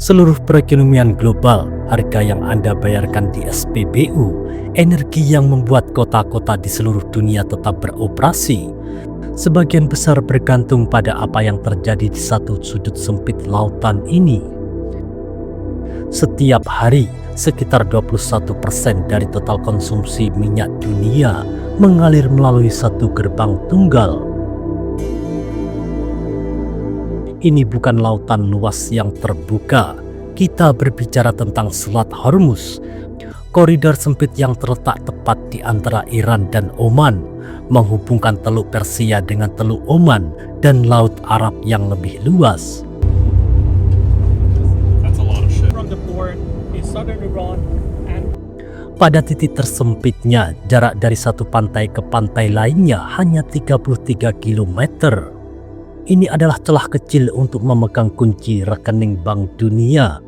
Seluruh perekonomian global, harga yang Anda bayarkan di SPBU, energi yang membuat kota-kota di seluruh dunia tetap beroperasi, sebagian besar bergantung pada apa yang terjadi di satu sudut sempit lautan ini. Setiap hari, sekitar 21% dari total konsumsi minyak dunia mengalir melalui satu gerbang tunggal. Ini bukan lautan luas yang terbuka. Kita berbicara tentang Selat Hormuz, koridor sempit yang terletak tepat di antara Iran dan Oman, menghubungkan Teluk Persia dengan Teluk Oman dan Laut Arab yang lebih luas. Pada titik tersempitnya, jarak dari satu pantai ke pantai lainnya hanya 33 km. Ini adalah celah kecil untuk memegang kunci rekening Bank Dunia.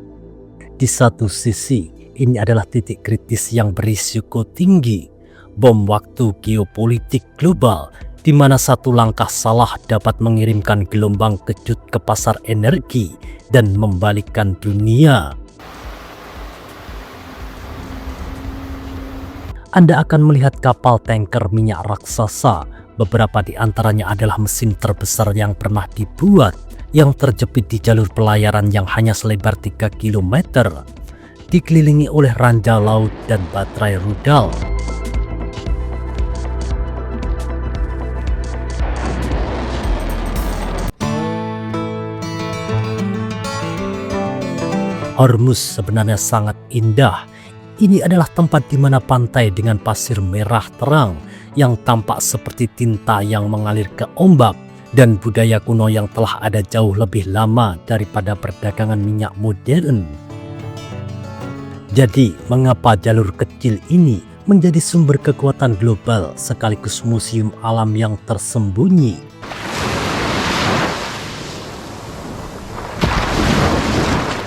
Di satu sisi, ini adalah titik kritis yang berisiko tinggi, bom waktu geopolitik global, di mana satu langkah salah dapat mengirimkan gelombang kejut ke pasar energi dan membalikkan dunia. Anda akan melihat kapal tanker minyak raksasa. Beberapa di antaranya adalah mesin terbesar yang pernah dibuat, yang terjepit di jalur pelayaran yang hanya selebar 3 km, dikelilingi oleh ranjau laut dan baterai rudal. Hormuz sebenarnya sangat indah. Ini adalah tempat di mana pantai dengan pasir merah terang yang tampak seperti tinta yang mengalir ke ombak, dan budaya kuno yang telah ada jauh lebih lama daripada perdagangan minyak modern. Jadi, mengapa jalur kecil ini menjadi sumber kekuatan global sekaligus museum alam yang tersembunyi?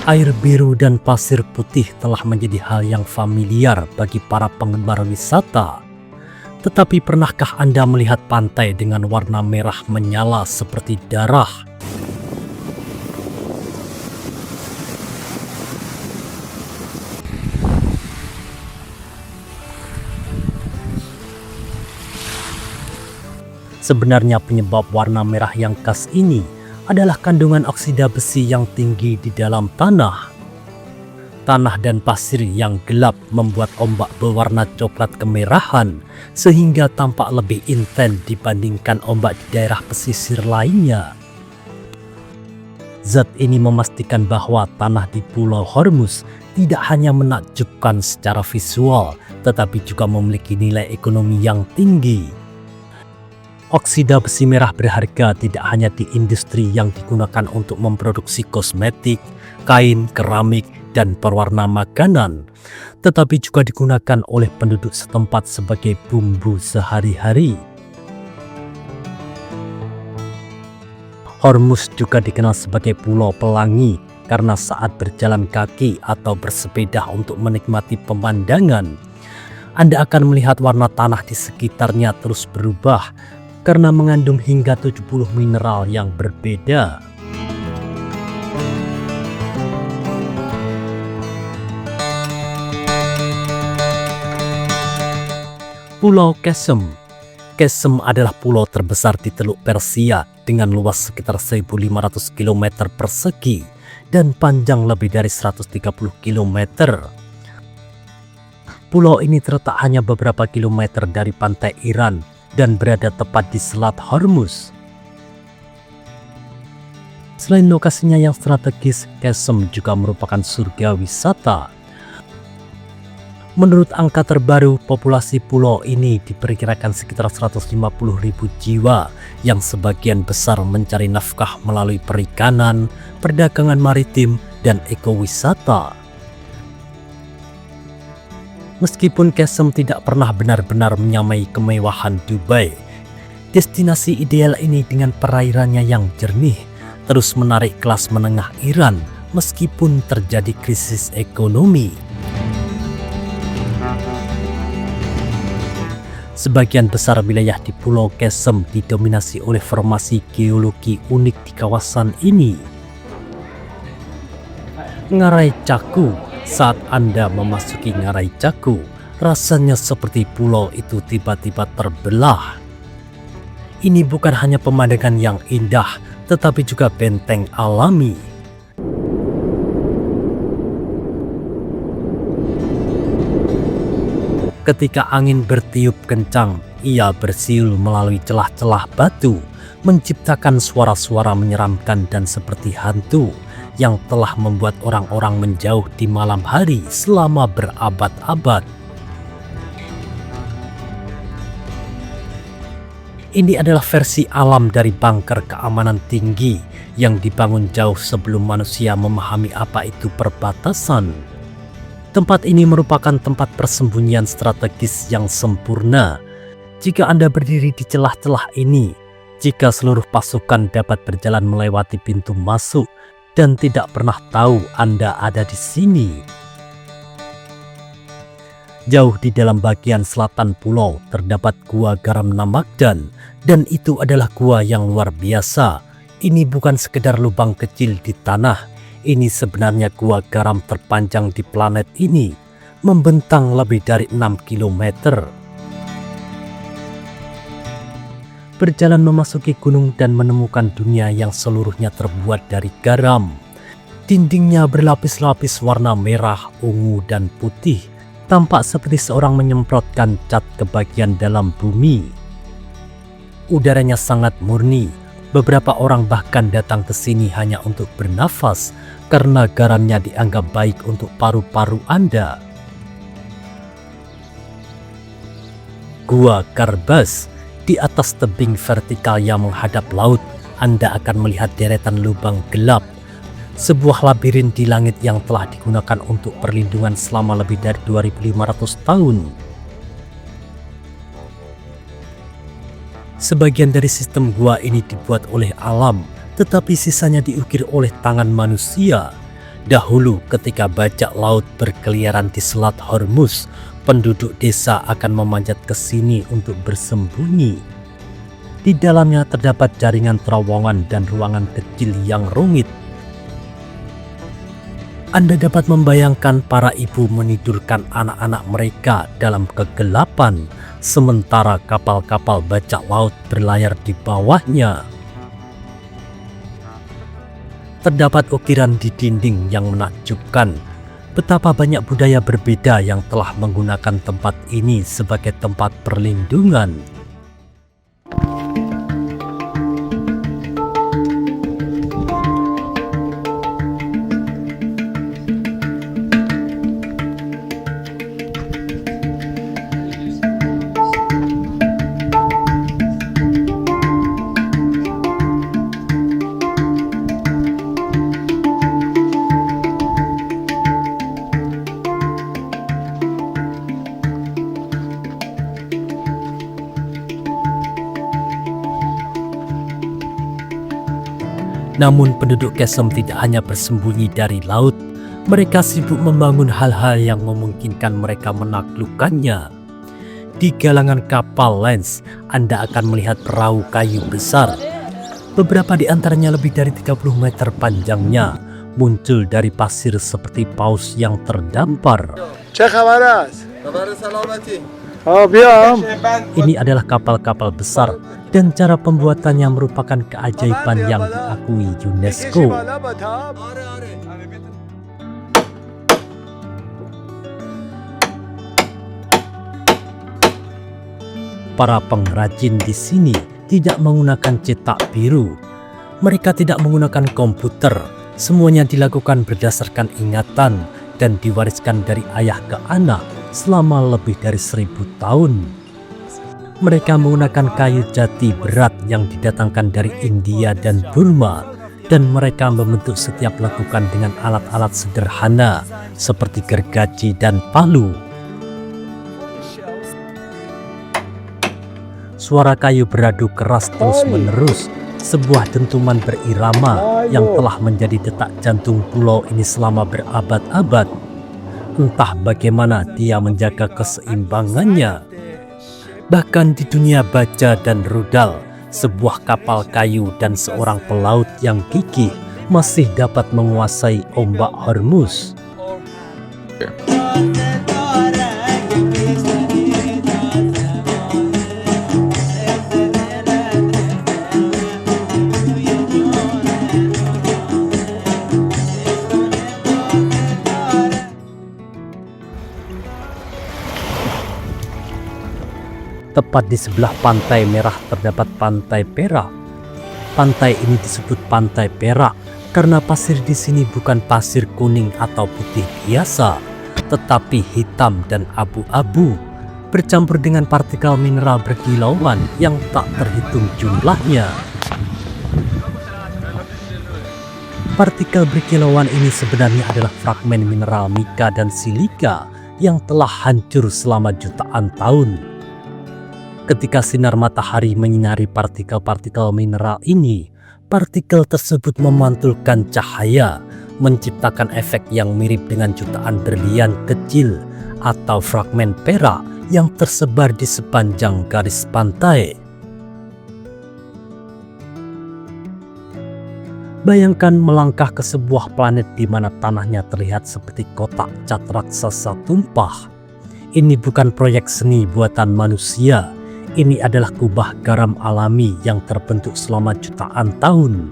Air biru dan pasir putih telah menjadi hal yang familiar bagi para penggemar wisata. Tetapi pernahkah Anda melihat pantai dengan warna merah menyala seperti darah? Sebenarnya penyebab warna merah yang khas ini adalah kandungan oksida besi yang tinggi di dalam tanah. Tanah dan pasir yang gelap membuat ombak berwarna coklat kemerahan sehingga tampak lebih intens dibandingkan ombak di daerah pesisir lainnya. Zat ini memastikan bahwa tanah di Pulau Hormuz tidak hanya menakjubkan secara visual, tetapi juga memiliki nilai ekonomi yang tinggi. Oksida besi merah berharga tidak hanya di industri yang digunakan untuk memproduksi kosmetik, kain, keramik, dan pewarna makanan, tetapi juga digunakan oleh penduduk setempat sebagai bumbu sehari-hari. Hormuz juga dikenal sebagai Pulau Pelangi karena saat berjalan kaki atau bersepeda untuk menikmati pemandangan, Anda akan melihat warna tanah di sekitarnya terus berubah karena mengandung hingga 70 mineral yang berbeda. Pulau Qeshm. Qeshm adalah pulau terbesar di Teluk Persia dengan luas sekitar 1.500 km persegi dan panjang lebih dari 130 km. Pulau ini terletak hanya beberapa kilometer dari pantai Iran dan berada tepat di Selat Hormuz. Selain lokasinya yang strategis, Qeshm juga merupakan surga wisata. Menurut angka terbaru, populasi pulau ini diperkirakan sekitar 150.000 jiwa, yang sebagian besar mencari nafkah melalui perikanan, perdagangan maritim, dan ekowisata. Meskipun Qeshm tidak pernah benar-benar menyamai kemewahan Dubai, destinasi ideal ini dengan perairannya yang jernih terus menarik kelas menengah Iran meskipun terjadi krisis ekonomi. Sebagian besar wilayah di Pulau Qeshm didominasi oleh formasi geologi unik di kawasan ini. Ngarai Caku. Saat Anda memasuki Ngarai Caku, rasanya seperti pulau itu tiba-tiba terbelah. Ini bukan hanya pemandangan yang indah, tetapi juga benteng alami. Ketika angin bertiup kencang, ia bersiul melalui celah-celah batu, menciptakan suara-suara menyeramkan dan seperti hantu yang telah membuat orang-orang menjauh di malam hari selama berabad-abad. Ini adalah versi alam dari bunker keamanan tinggi yang dibangun jauh sebelum manusia memahami apa itu perbatasan. Tempat ini merupakan tempat persembunyian strategis yang sempurna. Jika Anda berdiri di celah-celah ini, jika seluruh pasukan dapat berjalan melewati pintu masuk dan tidak pernah tahu Anda ada di sini. Jauh di dalam bagian selatan pulau terdapat Gua Garam Namagdan, dan itu adalah gua yang luar biasa. Ini bukan sekedar lubang kecil di tanah, ini sebenarnya gua garam terpanjang di planet ini, membentang lebih dari 6 kilometer. Berjalan memasuki gunung dan menemukan dunia yang seluruhnya terbuat dari garam. Dindingnya berlapis-lapis warna merah, ungu, dan putih, tampak seperti seorang menyemprotkan cat ke bagian dalam bumi. Udaranya sangat murni. Beberapa orang bahkan datang ke sini hanya untuk bernafas karena garamnya dianggap baik untuk paru-paru Anda. Gua Karbas. Di atas tebing vertikal yang menghadap laut, Anda akan melihat deretan lubang gelap. Sebuah labirin di langit yang telah digunakan untuk perlindungan selama lebih dari 2500 tahun. Sebagian dari sistem gua ini dibuat oleh alam, tetapi sisanya diukir oleh tangan manusia. Dahulu ketika bajak laut berkeliaran di Selat Hormuz, penduduk desa akan memanjat ke sini untuk bersembunyi. Di dalamnya terdapat jaringan terowongan dan ruangan kecil yang rumit. Anda dapat membayangkan para ibu menidurkan anak-anak mereka dalam kegelapan, sementara kapal-kapal bajak laut berlayar di bawahnya. Terdapat ukiran di dinding yang menakjubkan. Betapa banyak budaya berbeda yang telah menggunakan tempat ini sebagai tempat perlindungan. Namun penduduk Kesem tidak hanya bersembunyi dari laut, mereka sibuk membangun hal-hal yang memungkinkan mereka menaklukkannya. Di galangan kapal Lens, Anda akan melihat perahu kayu besar. Beberapa di antaranya lebih dari 30 meter panjangnya, muncul dari pasir seperti paus yang terdampar. Ini adalah kapal-kapal besar, dan cara pembuatannya merupakan keajaiban yang diakui UNESCO. Para pengrajin di sini tidak menggunakan cetak biru. Mereka tidak menggunakan komputer. Semuanya dilakukan berdasarkan ingatan dan diwariskan dari ayah ke anak selama lebih dari 1000 tahun. Mereka menggunakan kayu jati berat yang didatangkan dari India dan Burma, dan mereka membentuk setiap lekukan dengan alat-alat sederhana seperti gergaji dan palu. Suara kayu beradu keras terus-menerus, sebuah dentuman berirama yang telah menjadi detak jantung pulau ini selama berabad-abad. Entah bagaimana dia menjaga keseimbangannya. Bahkan di dunia baja dan rudal, sebuah kapal kayu dan seorang pelaut yang gigih masih dapat menguasai ombak Hormuz. Tepat di sebelah pantai merah terdapat pantai Perak. Pantai ini disebut pantai Perak karena pasir di sini bukan pasir kuning atau putih biasa, tetapi hitam dan abu-abu, bercampur dengan partikel mineral berkilauan yang tak terhitung jumlahnya. Partikel berkilauan ini sebenarnya adalah fragmen mineral mika dan silika yang telah hancur selama jutaan tahun. Ketika sinar matahari menyinari partikel-partikel mineral ini, partikel tersebut memantulkan cahaya, menciptakan efek yang mirip dengan jutaan berlian kecil atau fragmen perak yang tersebar di sepanjang garis pantai. Bayangkan melangkah ke sebuah planet di mana tanahnya terlihat seperti kotak cat raksasa tumpah. Ini bukan proyek seni buatan manusia. Ini adalah kubah garam alami yang terbentuk selama jutaan tahun.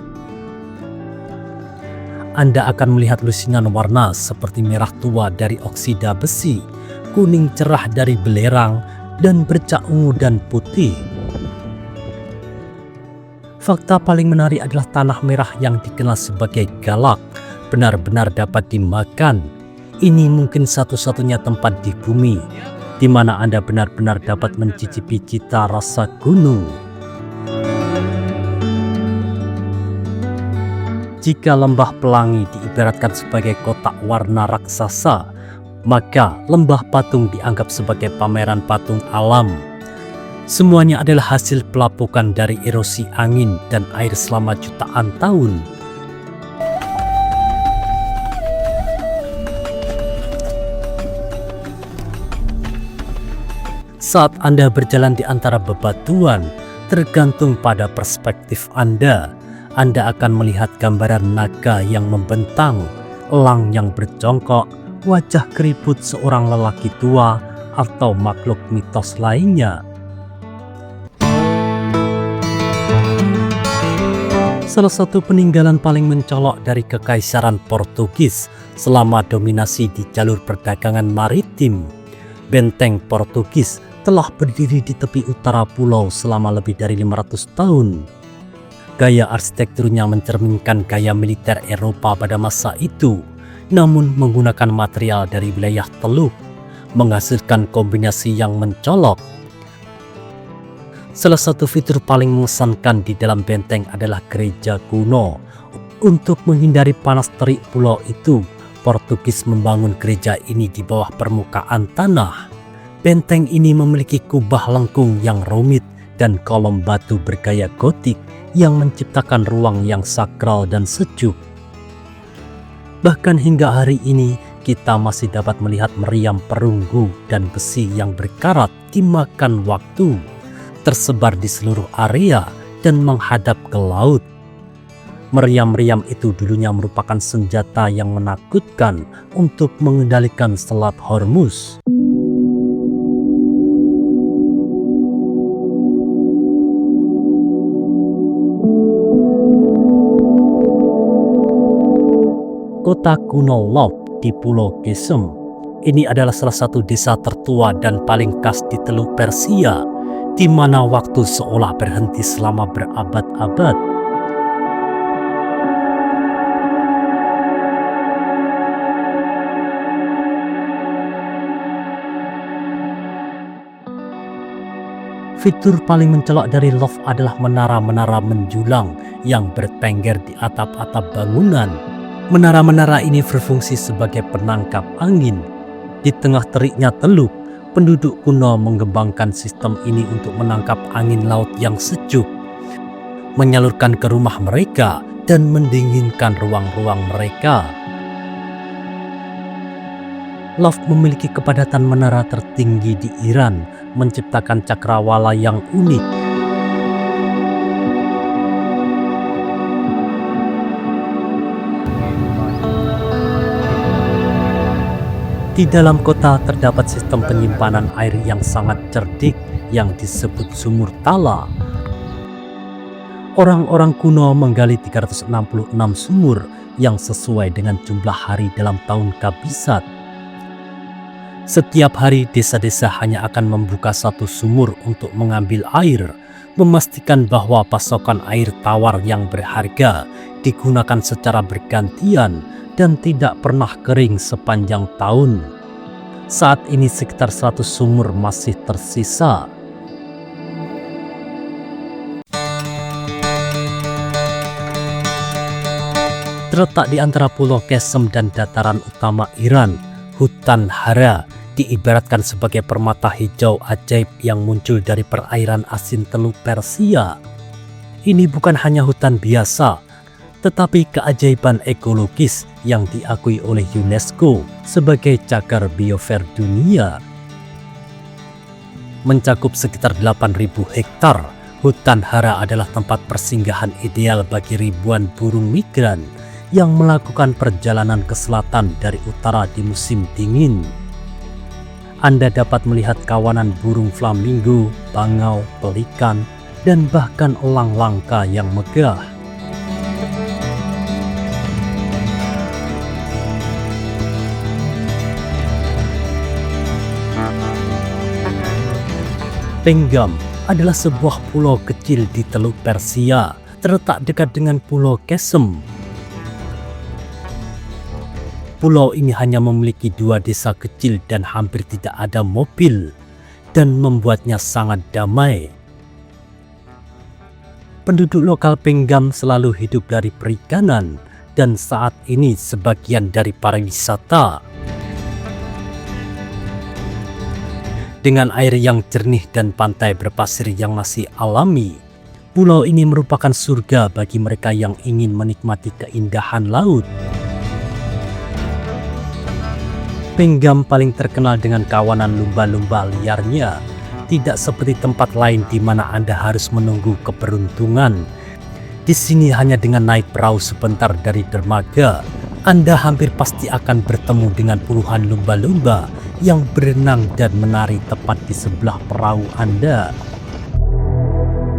Anda akan melihat lusinan warna seperti merah tua dari oksida besi, kuning cerah dari belerang, dan bercak ungu dan putih. Fakta paling menarik adalah tanah merah yang dikenal sebagai galak benar-benar dapat dimakan. Ini mungkin satu-satunya tempat di bumi di mana Anda benar-benar dapat mencicipi cita rasa gunung. Jika lembah Pelangi diibaratkan sebagai kotak warna raksasa, maka lembah Patung dianggap sebagai pameran patung alam. Semuanya adalah hasil pelapukan dari erosi angin dan air selama jutaan tahun. Saat Anda berjalan di antara bebatuan, tergantung pada perspektif Anda. Anda akan melihat gambaran naga yang membentang, elang yang berjongkok, wajah keriput seorang lelaki tua, atau makhluk mitos lainnya. Salah satu peninggalan paling mencolok dari Kekaisaran Portugis selama dominasi di jalur perdagangan maritim. Benteng Portugis telah berdiri di tepi utara pulau selama lebih dari 500 tahun. Gaya arsitekturnya mencerminkan gaya militer Eropa pada masa itu, namun menggunakan material dari wilayah Teluk, menghasilkan kombinasi yang mencolok. Salah satu fitur paling mengesankan di dalam benteng adalah gereja kuno. Untuk menghindari panas terik pulau itu, Portugis membangun gereja ini di bawah permukaan tanah. Benteng ini memiliki kubah lengkung yang rumit dan kolom batu bergaya gotik yang menciptakan ruang yang sakral dan sejuk. Bahkan hingga hari ini, kita masih dapat melihat meriam perunggu dan besi yang berkarat dimakan waktu, tersebar di seluruh area dan menghadap ke laut. Meriam-meriam itu dulunya merupakan senjata yang menakutkan untuk mengendalikan Selat Hormuz. Kota kuno Lop di Pulau Gesem. Ini adalah salah satu desa tertua dan paling khas di Teluk Persia, di mana waktu seolah berhenti selama berabad-abad. Fitur paling mencolok dari Lop adalah menara-menara menjulang yang bertengger di atap-atap bangunan. Menara-menara ini berfungsi sebagai penangkap angin. Di tengah teriknya teluk, penduduk kuno mengembangkan sistem ini untuk menangkap angin laut yang sejuk, menyalurkan ke rumah mereka, dan mendinginkan ruang-ruang mereka. Loft memiliki kepadatan menara tertinggi di Iran, menciptakan cakrawala yang unik. Di dalam kota terdapat sistem penyimpanan air yang sangat cerdik yang disebut sumur Tala. Orang-orang kuno menggali 366 sumur yang sesuai dengan jumlah hari dalam tahun Kabisat. Setiap hari desa-desa hanya akan membuka satu sumur untuk mengambil air, memastikan bahwa pasokan air tawar yang berharga digunakan secara bergantian dan tidak pernah kering sepanjang tahun. Saat ini sekitar 100 sumur masih tersisa. Terletak di antara Pulau Kesem dan dataran utama Iran, hutan Hara diibaratkan sebagai permata hijau ajaib yang muncul dari perairan asin Teluk Persia. Ini bukan hanya hutan biasa, tetapi keajaiban ekologis yang diakui oleh UNESCO sebagai cagar biosfer dunia. Mencakup sekitar 8.000 hektar, hutan Hara adalah tempat persinggahan ideal bagi ribuan burung migran yang melakukan perjalanan ke selatan dari utara di musim dingin. Anda dapat melihat kawanan burung flamingo, bangau, pelikan, dan bahkan elang langka yang megah. Penggam adalah sebuah pulau kecil di Teluk Persia, terletak dekat dengan Pulau Kesem. Pulau ini hanya memiliki 2 desa kecil dan hampir tidak ada mobil, dan membuatnya sangat damai. Penduduk lokal Penggam selalu hidup dari perikanan, dan saat ini sebagian dari pariwisata. Dengan air yang jernih dan pantai berpasir yang masih alami, pulau ini merupakan surga bagi mereka yang ingin menikmati keindahan laut. Penggam paling terkenal dengan kawanan lumba-lumba liarnya. Tidak seperti tempat lain di mana Anda harus menunggu keberuntungan. Di sini hanya dengan naik perahu sebentar dari dermaga, Anda hampir pasti akan bertemu dengan puluhan lumba-lumba yang berenang dan menari tepat di sebelah perahu Anda.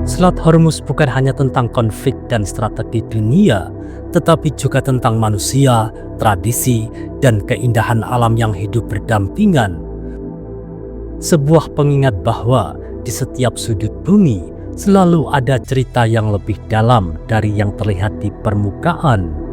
Selat Hormuz bukan hanya tentang konflik dan strategi dunia, tetapi juga tentang manusia, tradisi, dan keindahan alam yang hidup berdampingan. Sebuah pengingat bahwa di setiap sudut bumi selalu ada cerita yang lebih dalam dari yang terlihat di permukaan.